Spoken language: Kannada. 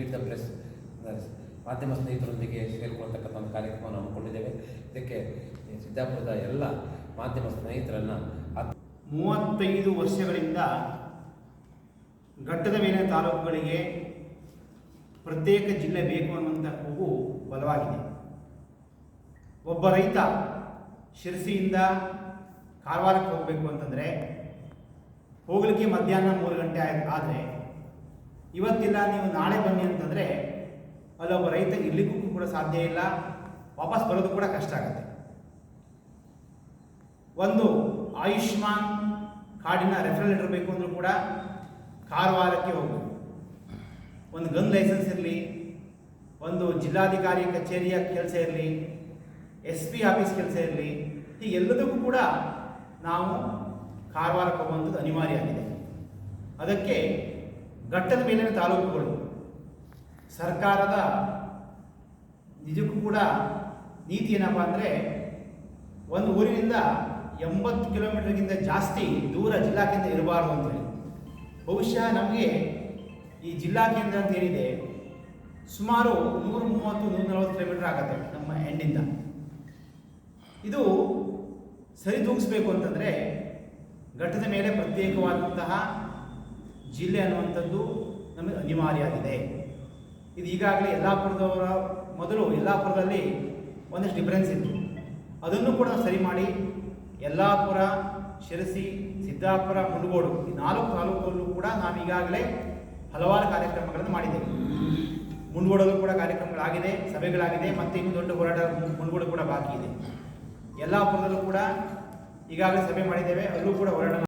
ವಿವಿಧ ಪ್ರೆಸ್ ಮಾಧ್ಯಮ ಸ್ನೇಹಿತರೊಂದಿಗೆ ಸೇರಿಕೊಳ್ತಕ್ಕಂಥ ಒಂದು ಕಾರ್ಯಕ್ರಮವನ್ನು ಹಮ್ಮಿಕೊಂಡಿದ್ದೇವೆ. ಇದಕ್ಕೆ ಸಿದ್ದಾಪುರದ ಎಲ್ಲ ಮಾಧ್ಯಮ ಸ್ನೇಹಿತರನ್ನು 35 ವರ್ಷಗಳಿಂದ ಘಟ್ಟದ ಮೇಲಿನ ತಾಲೂಕುಗಳಿಗೆ ಪ್ರತ್ಯೇಕ ಜಿಲ್ಲೆ ಬೇಕು ಅನ್ನುವಂಥ ಕೂಗು ಬಲವಾಗಿದೆ. ಒಬ್ಬ ರೈತ ಶಿರಸಿಯಿಂದ ಕಾರವಾರಕ್ಕೆ ಹೋಗಬೇಕು ಅಂತಂದರೆ ಹೋಗಲಿಕ್ಕೆ ಮಧ್ಯಾಹ್ನ 3 ಗಂಟೆ ಆದರೆ ಇವತ್ತಿಲ್ಲ ನೀವು ನಾಳೆ ಬನ್ನಿ ಅಂತಂದರೆ ಅಲ್ಲೊಬ್ಬ ರೈತ ಇರಲಿಕ್ಕೂ ಕೂಡ ಸಾಧ್ಯ ಇಲ್ಲ, ವಾಪಸ್ ಬರೋದು ಕೂಡ ಕಷ್ಟ ಆಗುತ್ತೆ. ಒಂದು ಆಯುಷ್ಮಾನ್ ಕಾರ್ಡಿನ ರೆಫರಲ್ ಲೆಟರ್ ಬೇಕು ಅಂದರೂ ಕೂಡ ಕಾರವಾರಕ್ಕೆ ಹೋಗಬೇಕು. ಒಂದು ಗನ್ ಲೈಸೆನ್ಸ್ ಇರಲಿ, ಒಂದು ಜಿಲ್ಲಾಧಿಕಾರಿ ಕಚೇರಿಯ ಕೆಲಸ ಇರಲಿ, SP ಆಫೀಸ್ ಕೆಲಸ ಇರಲಿ, ಈ ಎಲ್ಲದಕ್ಕೂ ಕೂಡ ನಾವು ಕಾರವಾರಕ್ಕೆ ಹೋಗುವಂಥದ್ದು ಅನಿವಾರ್ಯ ಆಗಿದೆ. ಅದಕ್ಕೆ ಘಟ್ಟದ ಮೇಲಿನ ತಾಲೂಕುಗಳು ಸರ್ಕಾರದ ನಿಜಕ್ಕೂ ಕೂಡ ನೀತಿ ಏನಪ್ಪ ಅಂದರೆ ಒಂದು ಊರಿನಿಂದ 80 ಕಿಲೋಮೀಟರ್ಗಿಂತ ಜಾಸ್ತಿ ದೂರ ಜಿಲ್ಲಾ ಕೇಂದ್ರ ಇರಬಾರ್ದು ಅಂತೇಳಿ. ಬಹುಶಃ ನಮಗೆ ಈ ಜಿಲ್ಲಾ ಕೇಂದ್ರ ಅಂತ ಏನಿದೆ ಸುಮಾರು 130-140 ಕಿಲೋಮೀಟರ್ ಆಗುತ್ತೆ ನಮ್ಮ ಎಂಡಿಂದ. ಇದು ಸರಿದೂಗಿಸ್ಬೇಕು ಅಂತಂದರೆ ಘಟ್ಟದ ಮೇಲೆ ಪ್ರತ್ಯೇಕವಾದಂತಹ ಜಿಲ್ಲೆ ಅನ್ನುವಂಥದ್ದು ನಮಗೆ ಅನಿವಾರ್ಯ ಆಗಿದೆ. ಇದು ಈಗಾಗಲೇ ಯಲ್ಲಾಪುರದವರ ಮೊದಲು ಯಲ್ಲಾಪುರದಲ್ಲಿ ಒಂದಷ್ಟು ಡಿಫರೆನ್ಸ್ ಇತ್ತು, ಅದನ್ನು ಕೂಡ ಸರಿ ಮಾಡಿ ಯಲ್ಲಾಪುರ, ಶಿರಸಿ, ಸಿದ್ದಾಪುರ, ಮುಂಡಗೋಡು ಈ 4 ತಾಲೂಕಲ್ಲೂ ಕೂಡ ನಾವು ಈಗಾಗಲೇ ಹಲವಾರು ಕಾರ್ಯಕ್ರಮಗಳನ್ನು ಮಾಡಿದ್ದೇವೆ. ಮುಂಡಗೋಡಲ್ಲೂ ಕೂಡ ಕಾರ್ಯಕ್ರಮಗಳಾಗಿದೆ, ಸಭೆಗಳಾಗಿದೆ, ಮತ್ತು ಇನ್ನೂ ದೊಡ್ಡ ಹೋರಾಟ ಮುಂಡಗೋಡು ಕೂಡ ಬಾಕಿ ಇದೆ. ಯಲ್ಲಾಪುರದಲ್ಲೂ ಕೂಡ ಈಗಾಗಲೇ ಸಭೆ ಮಾಡಿದ್ದೇವೆ, ಅಲ್ಲೂ ಕೂಡ ಹೋರಾಟ